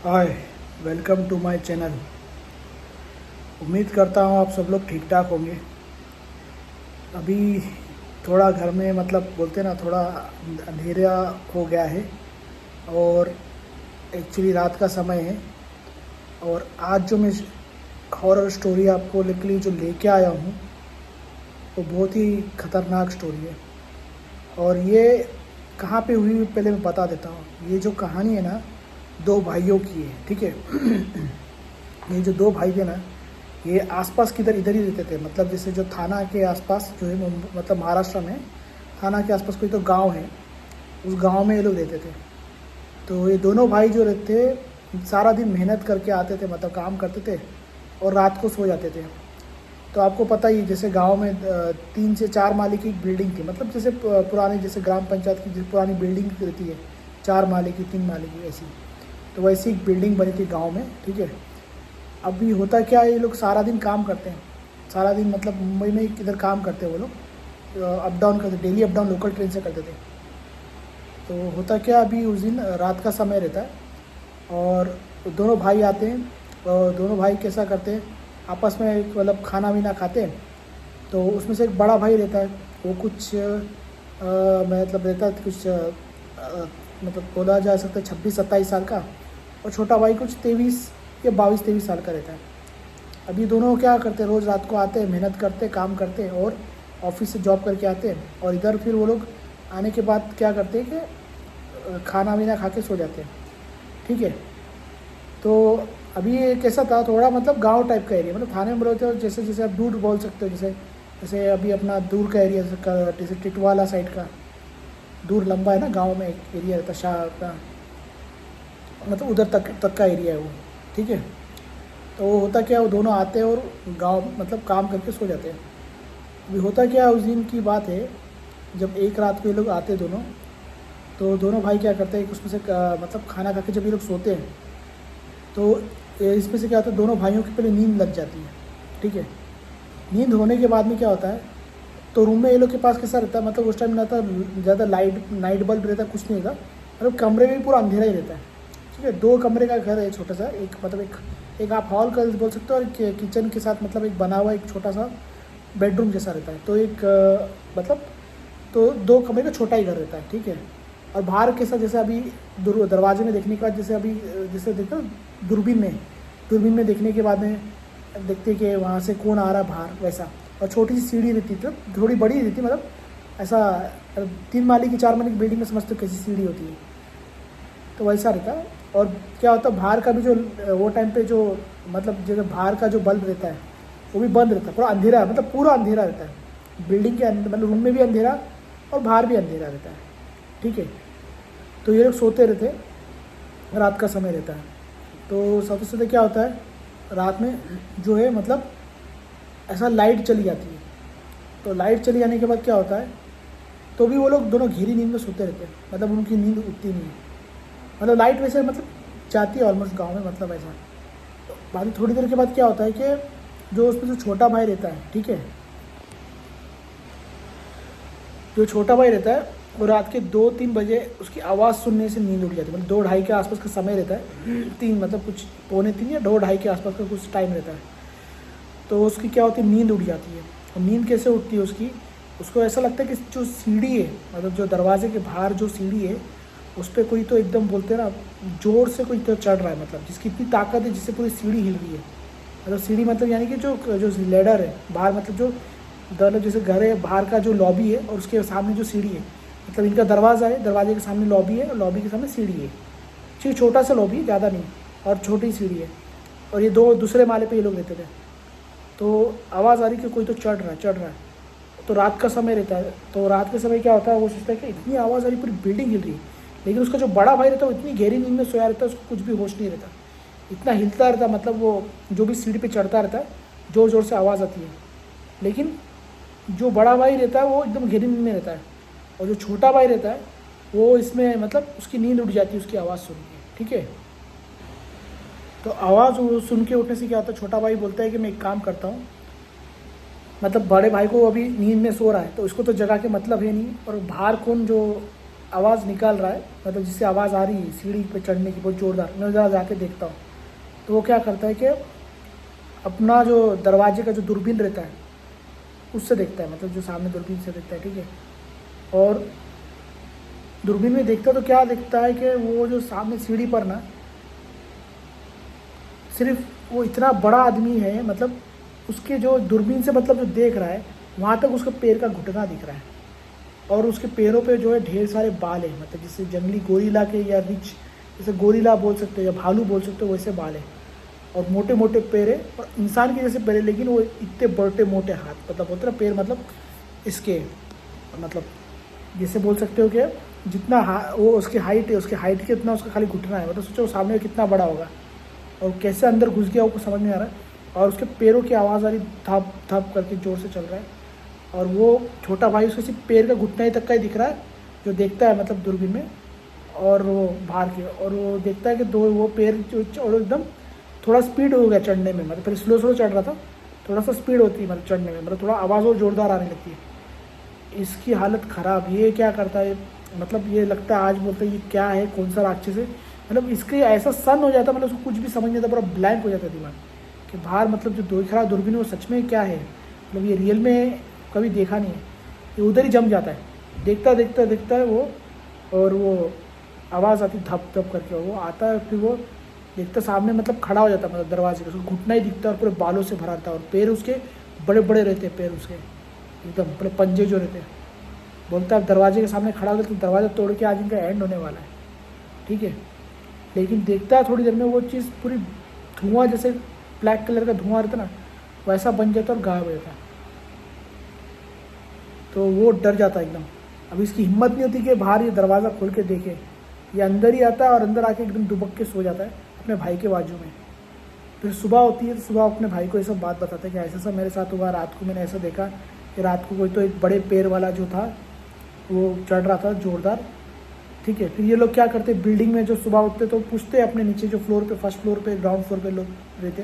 Hi, welcome to my channel. उम्मीद करता हूँ आप सब लोग ठीक ठाक होंगे। अभी थोड़ा घर में मतलब बोलते ना थोड़ा अंधेरा हो गया है और एक्चुअली रात का समय है। और आज जो मैं हॉरर स्टोरी आपको के लिए जो लेके आया हूँ वो बहुत ही ख़तरनाक स्टोरी है। और ये कहाँ पे हुई पहले मैं बता देता हूँ। ये जो कहानी है ना, दो भाइयों की है, ठीक है। ये जो दो भाई थे ना, ये आसपास किधर इधर ही रहते थे। मतलब जैसे जो थाना के आसपास जो है मतलब महाराष्ट्र में थाना के आसपास कोई तो गांव है, उस गांव में ये लोग रहते थे। तो ये दोनों भाई जो रहते थे सारा दिन मेहनत करके आते थे, मतलब काम करते थे और रात को सो जाते थे। तो आपको पता ही जैसे गांव में 3 से 4 माले की एक बिल्डिंग थी, मतलब जैसे पुरानी जैसे ग्राम पंचायत की जैसे पुरानी बिल्डिंग रहती है, 4 माले की 3 माले की ऐसी। तो वैसी एक बिल्डिंग बनी थी गांव में, ठीक है। अभी होता क्या है, ये लोग सारा दिन काम करते हैं, सारा दिन मतलब मुंबई में इधर काम करते हैं वो लोग, अप डाउन करते, daily up down local train से करते थे। तो होता क्या, अभी उस दिन रात का समय रहता है और दोनों भाई आते हैं और दोनों भाई कैसा करते हैं, आपस में मतलब खाना वीना खाते हैं। तो उसमें से एक बड़ा भाई रहता है, वो कुछ मतलब रहता है कुछ मतलब बोला जा सकता है 26-27 साल का। और छोटा भाई कुछ 23 या 22-23 साल का रहता है। अब ये दोनों क्या करते हैं, रोज़ रात को आते हैं, मेहनत करते हैं, काम करते हैं और ऑफिस से जॉब करके आते हैं। और इधर फिर वो लोग आने के बाद क्या करते हैं कि खाना वीना खा के सो जाते हैं, ठीक है। तो अभी ये कैसा था, थोड़ा मतलब गांव टाइप का एरिया, मतलब थाने में बोलते हो जैसे जैसे आप दूर बोल सकते हो, जैसे जैसे अभी अपना दूर का एरिया का जैसे टिटवाला साइड का दूर लंबा है ना, गांव में एक एरिया रहता शाह का, मतलब उधर तक का एरिया है वो, ठीक है। तो वो होता क्या, वो दोनों आते हैं और गांव मतलब काम करके सो जाते हैं। अभी होता क्या, उस दिन की बात है जब एक रात को ये लोग आते दोनों। तो दोनों भाई क्या करते हैं कि उसमें से मतलब खाना खा के जब ये लोग सोते हैं तो इसमें से क्या होता है, दोनों भाइयों की पहले नींद लग जाती है, ठीक है। नींद होने के बाद में क्या होता है, तो रूम में ये लोग के पास कैसा रहता है, मतलब उस टाइम ना था ज़्यादा लाइट, नाइट बल्ब रहता, कुछ नहीं रहता, मतलब कमरे में भी पूरा अंधेरा ही रहता है, ठीक है। 2 कमरे का घर है छोटा सा, एक मतलब एक आप हॉल का बोल सकते हो और किचन के साथ मतलब एक बना हुआ एक छोटा सा बेडरूम जैसा रहता है। तो एक मतलब तो 2 कमरे का छोटा ही घर रहता है, ठीक है। और बाहर कैसा, जैसे अभी दरवाजे में देखने के बाद जैसे अभी जैसे देखो दूरबीन में देखने के बाद में देखते कि वहाँ से कौन आ रहा है बाहर, वैसा। और छोटी सी सीढ़ी रहती थी, थोड़ी बड़ी रहती, मतलब ऐसा 3 माले की 4 माले की बिल्डिंग में समझते हो कैसी सीढ़ी होती है, तो वैसा रहता है। और क्या होता है, बाहर का भी जो वो टाइम पे जो मतलब जैसे बाहर का जो बल्ब रहता है वो भी बंद रहता है, पूरा अंधेरा, मतलब पूरा अंधेरा रहता है बिल्डिंग के अंदर, मतलब रूम में भी अंधेरा और बाहर भी अंधेरा रहता है, ठीक है। तो ये लोग सोते रहते, रात का समय रहता है। तो सबसे सबसे क्या होता है, रात में जो है मतलब ऐसा लाइट चली जाती है। तो लाइट चली जाने के बाद क्या होता है, तो भी वो लोग दोनों गहरी नींद में सोते रहते हैं, मतलब उनकी नींद उठती नहीं है। मतलब लाइट वैसे मतलब जाती है ऑलमोस्ट गांव में, मतलब ऐसा। तो बाद में थोड़ी देर के बाद क्या होता है कि जो उसमें जो छोटा भाई रहता है, ठीक है, जो छोटा भाई रहता है वो रात के 2-3 बजे उसकी आवाज़ सुनने से नींद उड़ जाती है। मतलब 2-2:30 के आसपास का समय रहता है, 3 मतलब कुछ 2:45 या 2-2:30 के आसपास का कुछ टाइम रहता है। तो उसकी क्या होती है, नींद उड़ जाती है। और नींद कैसे उठती है उसकी, उसको ऐसा लगता है कि जो सीढ़ी है, मतलब जो दरवाजे के बाहर जो सीढ़ी है उस पर कोई तो एकदम बोलते हैं ना ज़ोर से कोई तो चढ़ रहा है, मतलब जिसकी इतनी ताकत है जिससे पूरी सीढ़ी हिल रही है। मतलब सीढ़ी मतलब यानी कि जो जो लेडर है बाहर, मतलब जो मतलब जैसे घर है बाहर का जो लॉबी है और उसके सामने जो सीढ़ी है, मतलब इनका दरवाज़ा है, दरवाजे के सामने लॉबी है और लॉबी के सामने सीढ़ी है, ठीक, छोटा सा लॉबी है, ज़्यादा नहीं, और छोटी सीढ़ी है। और ये दो दूसरे माले पे ये लोग रहते थे। तो आवाज़ आ रही कि कोई तो चढ़ रहा है। तो रात का समय रहता है, तो रात के समय क्या होता है, वो सोचता है कि इतनी आवाज़ आ रही, पूरी बिल्डिंग हिल रही है। लेकिन उसका जो बड़ा भाई रहता है वो इतनी गहरी नींद में सोया रहता है, उसको कुछ भी होश नहीं रहता, इतना हिलता रहता, मतलब वो जो भी सीढ़ी पे चढ़ता रहता है ज़ोर ज़ोर से आवाज़ आती है। लेकिन जो बड़ा भाई रहता है वो एकदम गहरी नींद में रहता है, और जो छोटा भाई रहता है वो इसमें मतलब उसकी नींद उड़ जाती है उसकी आवाज़ सुन के, ठीक है। तो आवाज़ सुन के उठने से क्या होता है, छोटा भाई बोलता है कि मैं एक काम करता हूँ, मतलब बड़े भाई को अभी नींद में सो रहा है तो उसको तो जगह के मतलब है नहीं, और बाहर कौन जो आवाज़ निकाल रहा है, मतलब जिससे आवाज़ आ रही है सीढ़ी पे चढ़ने की बहुत ज़ोरदार। मैं ज़रा जाके देखता हूँ तो वो क्या करता है कि अपना जो दरवाजे का जो दूरबीन रहता है उससे देखता है, मतलब जो सामने दूरबीन से देखता है, ठीक है। और दूरबीन में देखता है तो क्या देखता है कि वो जो सामने सीढ़ी पर ना सिर्फ वो इतना बड़ा आदमी है, मतलब उसके जो दूरबीन से मतलब जो देख रहा है वहाँ तक उसका पैर का घुटना दिख रहा है, और उसके पैरों पे जो है ढेर सारे बाल है, मतलब जैसे जंगली गोरिल्ला के या रिच, जैसे गोरिल्ला बोल सकते हो या भालू बोल सकते हो वैसे बाल है, और मोटे मोटे पैर है, और इंसान के जैसे पैर है, लेकिन वो इतने बड़े मोटे हाथ, मतलब होते ना पैर, मतलब इसके मतलब जैसे बोल सकते हो कि जितना वो उसकी हाइट है, उसकी हाइट के इतना उसका खाली घुटना है, मतलब सोचो वो सामने कितना बड़ा होगा, और कैसे अंदर घुस गया वो समझ नहीं आ रहा है। और उसके पैरों की आवाज़ आ रही थप थप करके ज़ोर से चल रहा है, और वो छोटा भाई उसके सिर्फ पैर का घुटना ही तक का ही दिख रहा है जो देखता है, मतलब दूरबीन में, और वो बाहर के, और वो देखता है कि दो वो पैर जो और एकदम थोड़ा स्पीड हो गया चढ़ने में, मतलब पहले स्लो स्लो चढ़ रहा था, थोड़ा सा स्पीड होती है मतलब चढ़ने में, मतलब थोड़ा आवाज़ और ज़ोरदार आने लगती है। इसकी हालत ख़राब। ये क्या करता है, मतलब ये लगता है आज बोलते हैं ये क्या है, कौन सा राक्षस है, मतलब इसके ऐसा सन हो जाता, मतलब उसको कुछ भी समझ नहीं आता, पूरा ब्लैंक हो जाता है दिमाग कि बाहर मतलब जो देख रहा दूरबीन वो सच में क्या है, मतलब ये रियल में कभी देखा नहीं है, ये उधर ही जम जाता है, देखता देखता देखता है वो, और वो आवाज़ आती धप धप करके, वो आता है, फिर वो देखता सामने मतलब खड़ा हो जाता है, मतलब दरवाजे का उसको घुटना ही दिखता है, और पूरे बालों से भरा था, और पैर उसके बड़े बड़े रहते हैं, पैर उसके एकदम बड़े पंजे जो रहते हैं। बोलता है दरवाजे के सामने खड़ा हो गया तो दरवाज़ा तोड़ के आज इनका एंड होने वाला है, ठीक है। लेकिन देखता है थोड़ी देर में वो चीज़ पूरी धुआं, जैसे ब्लैक कलर का धुआं रहता ना वैसा बन जाता और गायब हो जाता। तो वो डर जाता एकदम। अब इसकी हिम्मत नहीं होती कि बाहर ये दरवाज़ा खोल के देखे, ये अंदर ही आता है और अंदर आके एकदम दुबक के सो जाता है अपने भाई के बाजू में। फिर सुबह होती है तो सुबह अपने भाई को ये सब बात बताता है कि ऐसा सब मेरे साथ हुआ, रात को मैंने ऐसा देखा कि रात को कोई तो एक बड़े पैर वाला जो था वो चढ़ रहा था ज़ोरदार, ठीक है। फिर ये लोग क्या करते, बिल्डिंग में जो सुबह उठते तो पूछते अपने नीचे जो फ्लोर पे, फर्स्ट फ्लोर पे, ग्राउंड फ्लोर पे लोग रहते,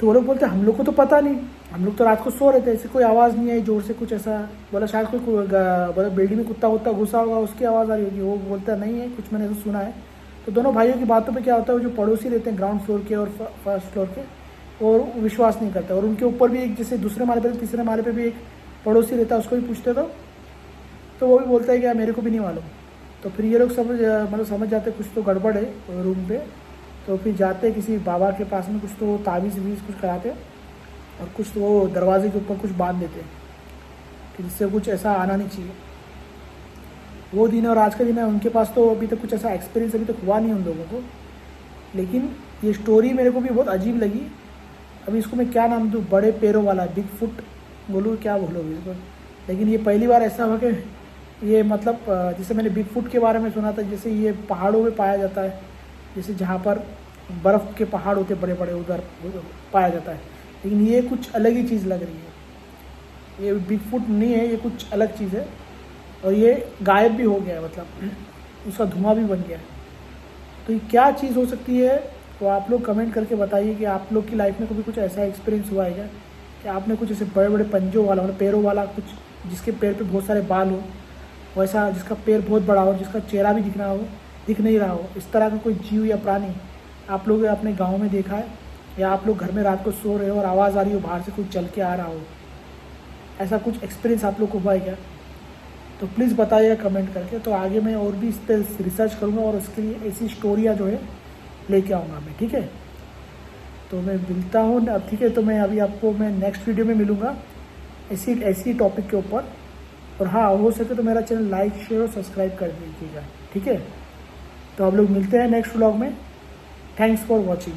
तो वो लोग बोलते हम लोग को तो पता नहीं, हम लोग तो रात को सो रहे थे, ऐसे कोई आवाज़ नहीं आई ज़ोर से कुछ ऐसा, बोला शायद कोई बोला बिल्डिंग में कुत्ता वुत्ता घुसा होगा उसकी आवाज़ आ रही होगी। वो बोलता नहीं है कुछ, मैंने ऐसा सुना है। तो दोनों भाइयों की बातों पे क्या होता है, वो जो पड़ोसी रहते हैं ग्राउंड फ्लोर के और फर्स्ट फ्लोर के, और विश्वास नहीं करता, और उनके ऊपर भी एक जैसे दूसरे माले पर तीसरे माले पर भी एक पड़ोसी रहता है, उसको भी पूछते तो वो भी बोलता है कि मेरे को भी नहीं मालूम। तो फिर ये लोग समझ जाते कुछ तो गड़बड़ है रूम पे, तो फिर जाते किसी बाबा के पास में, कुछ तो तावीज़ वीज़ कुछ कराते, और कुछ तो वो दरवाजे के ऊपर कुछ बांध देते कि जिससे कुछ ऐसा आना नहीं चाहिए। वो दिन और आज का दिन है, उनके पास तो अभी तक कुछ ऐसा एक्सपीरियंस अभी तक हुआ नहीं उन लोगों को, लेकिन ये स्टोरी मेरे को भी बहुत अजीब लगी। अभी इसको मैं क्या नाम दूँ, बड़े पैरों वाला, बिग फुट बोलूँ, क्या बोलोगे इसको, लेकिन ये पहली बार ऐसा हुआ कि ये मतलब जैसे मैंने बिग फुट के बारे में सुना था, जैसे ये पहाड़ों में पाया जाता है, जैसे जहाँ पर बर्फ़ के पहाड़ होते बड़े बड़े उधर पाया जाता है, लेकिन ये कुछ अलग ही चीज़ लग रही है। ये बिग फुट नहीं है, ये कुछ अलग चीज़ है, और ये गायब भी हो गया है, मतलब उसका धुआं भी बन गया है। तो ये क्या चीज़ हो सकती है, तो आप लोग कमेंट करके बताइए कि आप लोग की लाइफ में कभी कुछ ऐसा एक्सपीरियंस हुआ है क्या, कि आपने कुछ ऐसे बड़े बड़े पंजों वाला, मतलब पैरों वाला, कुछ जिसके पैर पे बहुत सारे बाल हो, वैसा जिसका पैर बहुत बड़ा हो, जिसका चेहरा भी दिख नहीं रहा हो, इस तरह का कोई जीव या प्राणी आप लोग अपने गांव में देखा है, या आप लोग घर में रात को सो रहे हो और आवाज़ आ रही हो बाहर से कुछ चल के आ रहा हो, ऐसा कुछ एक्सपीरियंस आप लोग को हुआ है क्या? तो प्लीज़ बताइएगा कमेंट करके, तो आगे मैं और भी इस पर रिसर्च करूँगा और उसके लिए ऐसी स्टोरियाँ जो है लेके आऊँगा मैं, ठीक है। तो मैं मिलता हूँ अब, ठीक है। तो मैं अभी आपको मैं नेक्स्ट वीडियो में मिलूँगा ऐसी टॉपिक के ऊपर, और हाँ हो सके तो मेरा चैनल लाइक शेयर और सब्सक्राइब कर दीजिएगा, ठीक है। तो आप लोग मिलते हैं नेक्स्ट व्लॉग में। Thanks for watching.